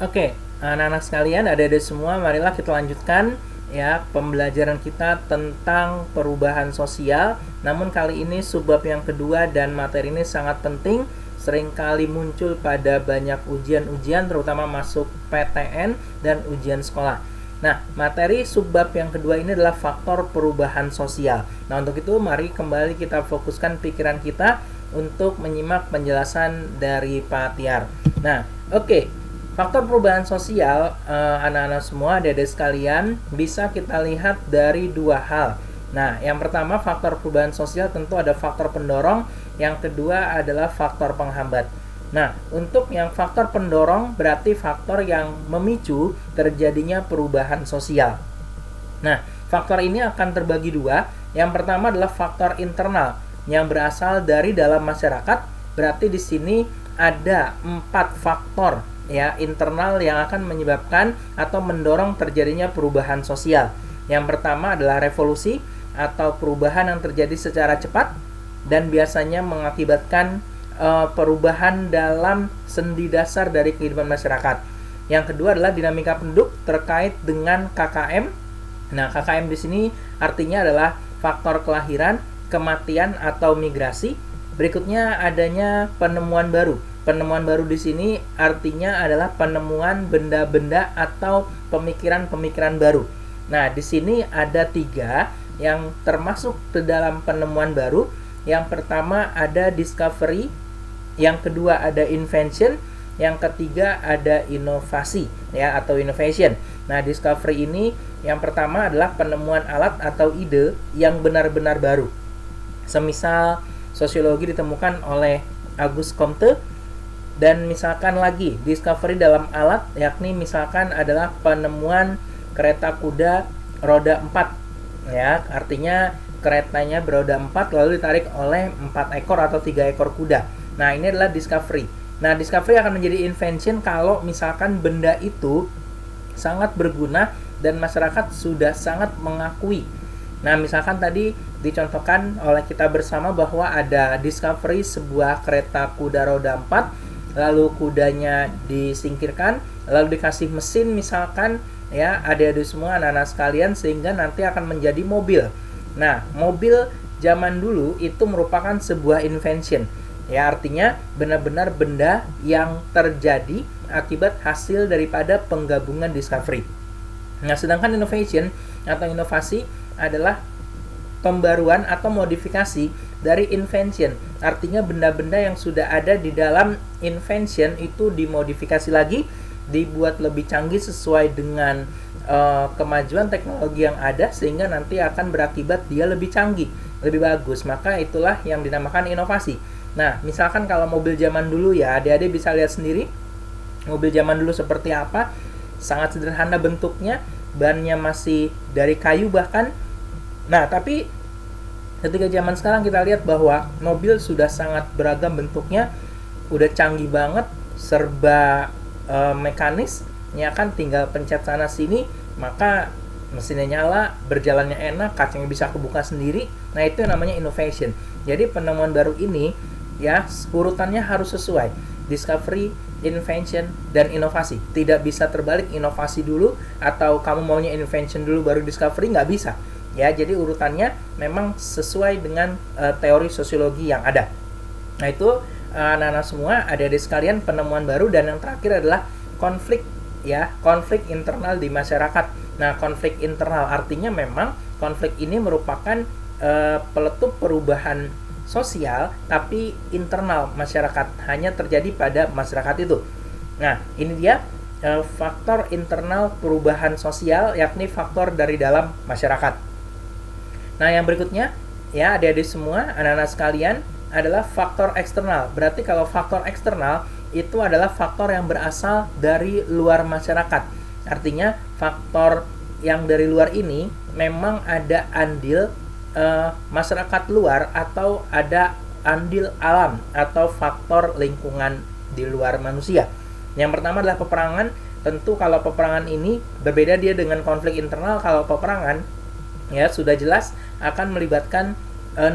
Oke, anak-anak sekalian, adik-adik semua, marilah kita lanjutkan ya pembelajaran kita tentang perubahan sosial. Namun kali ini subbab yang kedua dan materi ini sangat penting, seringkali muncul pada banyak ujian-ujian terutama masuk PTN dan ujian sekolah. Nah, materi subbab yang kedua ini adalah faktor perubahan sosial. Nah, untuk itu mari kembali kita fokuskan pikiran kita untuk menyimak penjelasan dari Pak Tiar. Nah, oke. Faktor perubahan sosial, anak-anak semua, adik-adik sekalian, bisa kita lihat dari dua hal. Nah, yang pertama faktor perubahan sosial tentu ada faktor pendorong, yang kedua adalah faktor penghambat. Nah, untuk yang faktor pendorong berarti faktor yang memicu terjadinya perubahan sosial. Nah, faktor ini akan terbagi dua. Yang pertama adalah faktor internal yang berasal dari dalam masyarakat. Berarti di sini ada 4 faktor ya internal yang akan menyebabkan atau mendorong terjadinya perubahan sosial. Yang pertama adalah revolusi atau perubahan yang terjadi secara cepat dan biasanya mengakibatkan perubahan dalam sendi dasar dari kehidupan masyarakat. Yang kedua adalah dinamika penduduk terkait dengan KKM. Nah, KKM di sini artinya adalah faktor kelahiran, kematian atau migrasi. Berikutnya adanya penemuan baru. Penemuan baru di sini artinya adalah penemuan benda-benda atau pemikiran-pemikiran baru. Nah, di sini ada 3 yang termasuk ke dalam penemuan baru. Yang pertama ada discovery, yang kedua ada invention, yang ketiga ada inovasi ya atau innovation. Nah, discovery ini yang pertama adalah penemuan alat atau ide yang benar-benar baru. Semisal sosiologi ditemukan oleh Auguste Comte. Dan misalkan lagi discovery dalam alat, yakni misalkan adalah penemuan kereta kuda roda 4 ya, artinya keretanya beroda 4 lalu ditarik oleh 4 ekor atau 3 ekor kuda. Nah, ini adalah discovery. Nah, discovery akan menjadi invention kalau misalkan benda itu sangat berguna dan masyarakat sudah sangat mengakui. Nah, misalkan tadi dicontohkan oleh kita bersama bahwa ada discovery sebuah kereta kuda roda 4, lalu kudanya disingkirkan, lalu dikasih mesin misalkan ya adik-adik semua, anak-anak sekalian, sehingga nanti akan menjadi mobil. Nah, mobil zaman dulu itu merupakan sebuah invention ya, artinya benar-benar benda yang terjadi akibat hasil daripada penggabungan discovery. Nah, sedangkan innovation atau inovasi adalah pembaruan atau modifikasi dari invention. Artinya benda-benda yang sudah ada di dalam invention itu dimodifikasi lagi, dibuat lebih canggih sesuai dengan kemajuan teknologi yang ada, sehingga nanti akan berakibat dia lebih canggih, lebih bagus. Maka itulah yang dinamakan inovasi. Nah, misalkan kalau mobil zaman dulu ya, adik-adik bisa lihat sendiri mobil zaman dulu seperti apa. Sangat sederhana bentuknya, bannya masih dari kayu bahkan. Nah, tapi ketika zaman sekarang kita lihat bahwa mobil sudah sangat beragam bentuknya, udah canggih banget, serba mekanis, ya kan, tinggal pencet sana sini, maka mesinnya nyala, berjalannya enak, kacanya bisa kebuka sendiri. Nah, itu yang namanya innovation. Jadi penemuan baru ini ya urutannya harus sesuai. Discovery, invention, dan inovasi. Tidak bisa terbalik, inovasi dulu atau kamu maunya invention dulu baru discovery, nggak bisa. Ya, jadi urutannya memang sesuai dengan teori sosiologi yang ada. Nah, itu anak-anak semua, adik-adik sekalian, penemuan baru. Dan yang terakhir adalah konflik ya, konflik internal di masyarakat. Nah, konflik internal artinya memang konflik ini merupakan peletup perubahan sosial tapi internal masyarakat, hanya terjadi pada masyarakat itu. Nah, ini dia faktor internal perubahan sosial, yakni faktor dari dalam masyarakat. Nah, yang berikutnya ya adik-adik semua, anak-anak sekalian, adalah faktor eksternal. Berarti kalau faktor eksternal itu adalah faktor yang berasal dari luar masyarakat. Artinya faktor yang dari luar ini memang ada andil masyarakat luar atau ada andil alam atau faktor lingkungan di luar manusia. Yang pertama adalah peperangan. Tentu kalau peperangan ini berbeda dia dengan konflik internal. Kalau peperangan ya sudah jelas akan melibatkan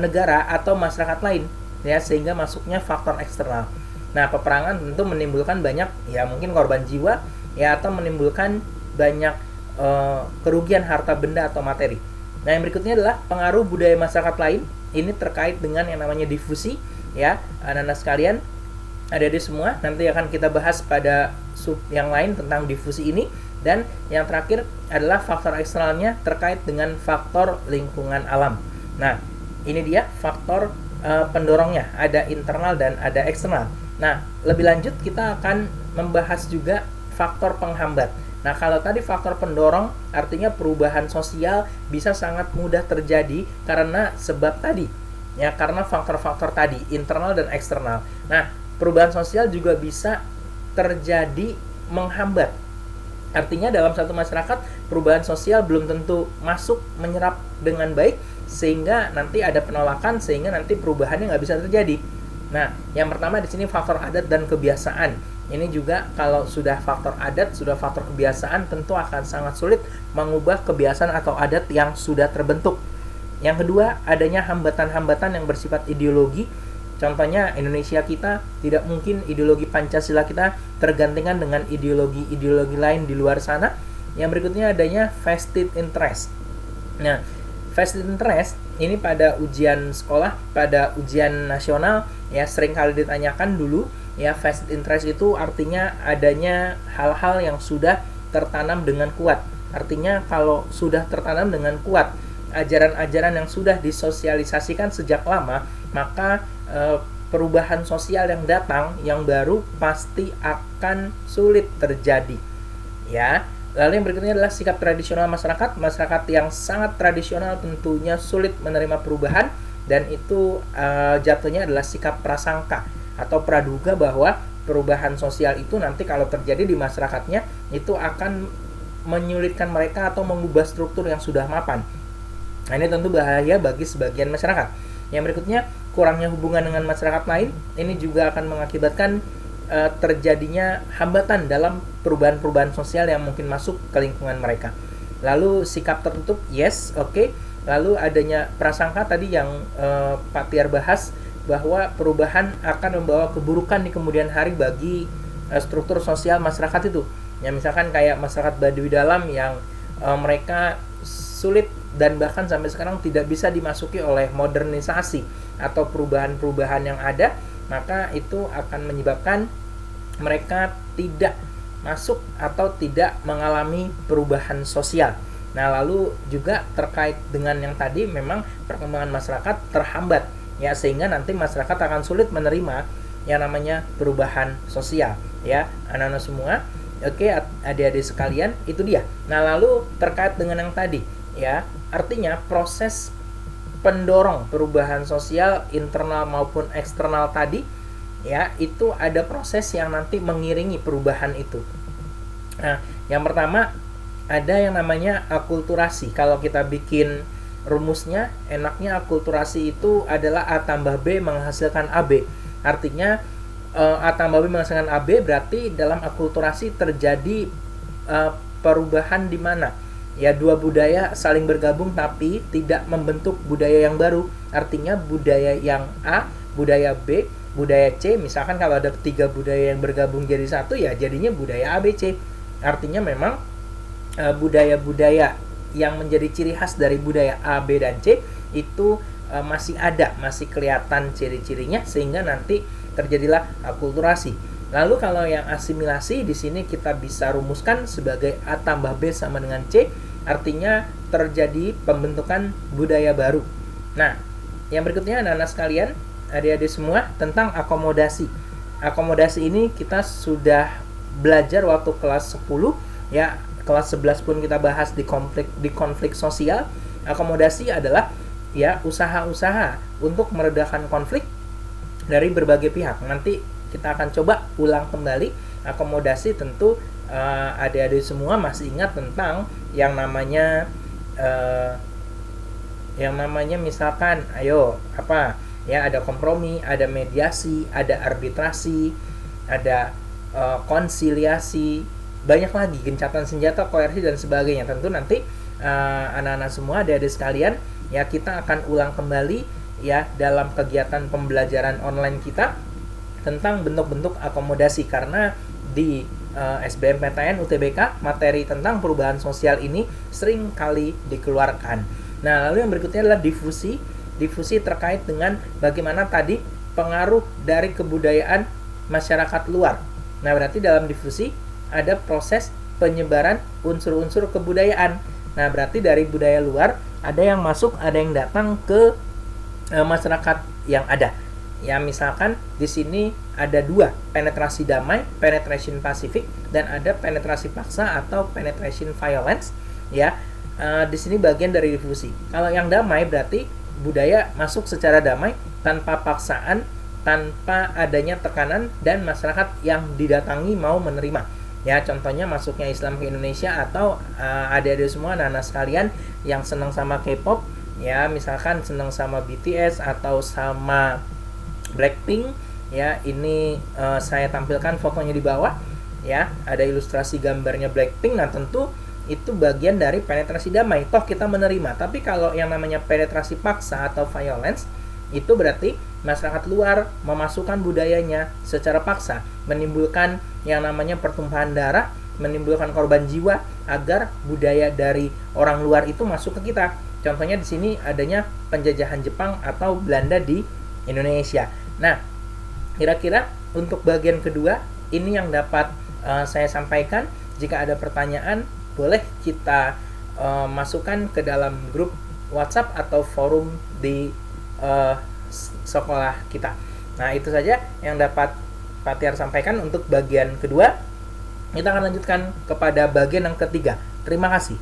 negara atau masyarakat lain ya, sehingga masuknya faktor eksternal. Nah, peperangan tentu menimbulkan banyak ya mungkin korban jiwa ya atau menimbulkan banyak kerugian harta benda atau materi. Nah, yang berikutnya adalah pengaruh budaya masyarakat lain. Ini terkait dengan yang namanya difusi, ya, anak-anak sekalian, adik-adik semua. Nanti akan kita bahas pada sub yang lain tentang difusi ini. Dan yang terakhir adalah faktor eksternalnya terkait dengan faktor lingkungan alam. Nah, ini dia faktor pendorongnya, ada internal dan ada eksternal. Nah, lebih lanjut kita akan membahas juga faktor penghambat. Nah, kalau tadi faktor pendorong artinya perubahan sosial bisa sangat mudah terjadi karena sebab tadi, ya, karena faktor-faktor tadi, internal dan eksternal. Nah, perubahan sosial juga bisa terjadi menghambat. Artinya dalam satu masyarakat perubahan sosial belum tentu masuk menyerap dengan baik sehingga nanti ada penolakan sehingga nanti perubahannya nggak bisa terjadi. Nah, yang pertama di sini faktor adat dan kebiasaan. Ini juga kalau sudah faktor adat, sudah faktor kebiasaan tentu akan sangat sulit mengubah kebiasaan atau adat yang sudah terbentuk. Yang kedua, adanya hambatan-hambatan yang bersifat ideologi. Contohnya Indonesia kita tidak mungkin ideologi Pancasila kita tergantikan dengan ideologi-ideologi lain di luar sana. Yang berikutnya adanya vested interest. Nah, vested interest ini pada ujian sekolah, pada ujian nasional ya sering kali ditanyakan dulu. Ya, vested interest itu artinya adanya hal-hal yang sudah tertanam dengan kuat. Artinya kalau sudah tertanam dengan kuat, ajaran-ajaran yang sudah disosialisasikan sejak lama, maka perubahan sosial yang datang, yang baru pasti akan sulit terjadi. Ya, lalu yang berikutnya adalah sikap tradisional masyarakat. Masyarakat yang sangat tradisional tentunya sulit menerima perubahan dan itu jatuhnya adalah sikap prasangka atau praduga bahwa perubahan sosial itu nanti kalau terjadi di masyarakatnya itu akan menyulitkan mereka atau mengubah struktur yang sudah mapan. Nah, ini tentu bahaya bagi sebagian masyarakat. Yang berikutnya, kurangnya hubungan dengan masyarakat lain. Ini juga akan mengakibatkan terjadinya hambatan dalam perubahan-perubahan sosial yang mungkin masuk ke lingkungan mereka. Lalu sikap tertutup, yes, oke. Lalu adanya prasangka tadi yang Pak Tiar bahas, bahwa perubahan akan membawa keburukan di kemudian hari bagi struktur sosial masyarakat itu. Ya, misalkan kayak masyarakat Baduy Dalam yang mereka sulit dan bahkan sampai sekarang tidak bisa dimasuki oleh modernisasi atau perubahan-perubahan yang ada, maka itu akan menyebabkan mereka tidak masuk atau tidak mengalami perubahan sosial. Nah, lalu juga terkait dengan yang tadi memang perkembangan masyarakat terhambat. Ya, sehingga nanti masyarakat akan sulit menerima yang namanya perubahan sosial, ya anak-anak semua. Oke, adik-adik sekalian, itu dia. Nah, lalu terkait dengan yang tadi, ya artinya proses pendorong perubahan sosial internal maupun eksternal tadi, ya itu ada proses yang nanti mengiringi perubahan itu. Nah, yang pertama ada yang namanya akulturasi. Kalau kita bikin rumusnya, enaknya akulturasi itu adalah A tambah B menghasilkan AB. Artinya A tambah B menghasilkan AB berarti dalam akulturasi terjadi perubahan di mana ya dua budaya saling bergabung tapi tidak membentuk budaya yang baru. Artinya budaya yang A, budaya B, budaya C. Misalkan kalau ada 3 budaya yang bergabung jadi satu, ya jadinya budaya ABC. Artinya memang budaya-budaya yang menjadi ciri khas dari budaya A, B, dan C itu masih ada, masih kelihatan ciri-cirinya sehingga nanti terjadilah akulturasi. Lalu kalau yang asimilasi di sini kita bisa rumuskan sebagai A tambah B sama dengan C, artinya terjadi pembentukan budaya baru. Nah, yang berikutnya anak-anak sekalian, adik-adik semua, tentang akomodasi. Akomodasi ini kita sudah belajar waktu kelas 10, ya kelas 11 pun kita bahas di konflik sosial. Akomodasi adalah ya usaha-usaha untuk meredakan konflik dari berbagai pihak. Nanti kita akan coba ulang kembali akomodasi. Tentu adik-adik semua masih ingat tentang yang namanya misalkan ayo apa ya, ada kompromi, ada mediasi, ada arbitrasi, ada konsiliasi, banyak lagi, gencatan senjata, koersi dan sebagainya. Tentu nanti anak-anak semua, adik-adik sekalian, ya kita akan ulang kembali ya dalam kegiatan pembelajaran online kita tentang bentuk-bentuk akomodasi, karena di SBMPTN, UTBK, materi tentang perubahan sosial ini sering kali dikeluarkan. Nah, lalu yang berikutnya adalah difusi. Difusi terkait dengan bagaimana tadi pengaruh dari kebudayaan masyarakat luar. Nah, berarti dalam difusi ada proses penyebaran unsur-unsur kebudayaan. Nah, berarti dari budaya luar ada yang masuk, ada yang datang ke masyarakat yang ada. Ya, misalkan di sini ada dua, penetrasi damai, penetration pacific, dan ada penetrasi paksa atau penetration violence. Ya, di sini bagian dari difusi. Kalau yang damai berarti budaya masuk secara damai, tanpa paksaan, tanpa adanya tekanan, dan masyarakat yang didatangi mau menerima. Ya, contohnya masuknya Islam ke Indonesia, atau adik-adik semua, anak-anak sekalian yang senang sama K-pop, ya misalkan senang sama BTS atau sama Blackpink, ya ini saya tampilkan fotonya di bawah, ya ada ilustrasi gambarnya Blackpink. Nah, tentu itu bagian dari penetrasi damai, toh kita menerima. Tapi kalau yang namanya penetrasi paksa atau violence, itu berarti masyarakat luar memasukkan budayanya secara paksa, menimbulkan yang namanya pertumpahan darah, menimbulkan korban jiwa agar budaya dari orang luar itu masuk ke kita. Contohnya di sini adanya penjajahan Jepang atau Belanda di Indonesia. Nah, kira-kira untuk bagian kedua ini yang dapat saya sampaikan. Jika ada pertanyaan, boleh kita masukkan ke dalam grup WhatsApp atau forum di sekolah kita. Nah, itu saja yang dapat Pak Tiar sampaikan untuk bagian kedua. Kita akan lanjutkan kepada bagian yang ketiga. Terima kasih.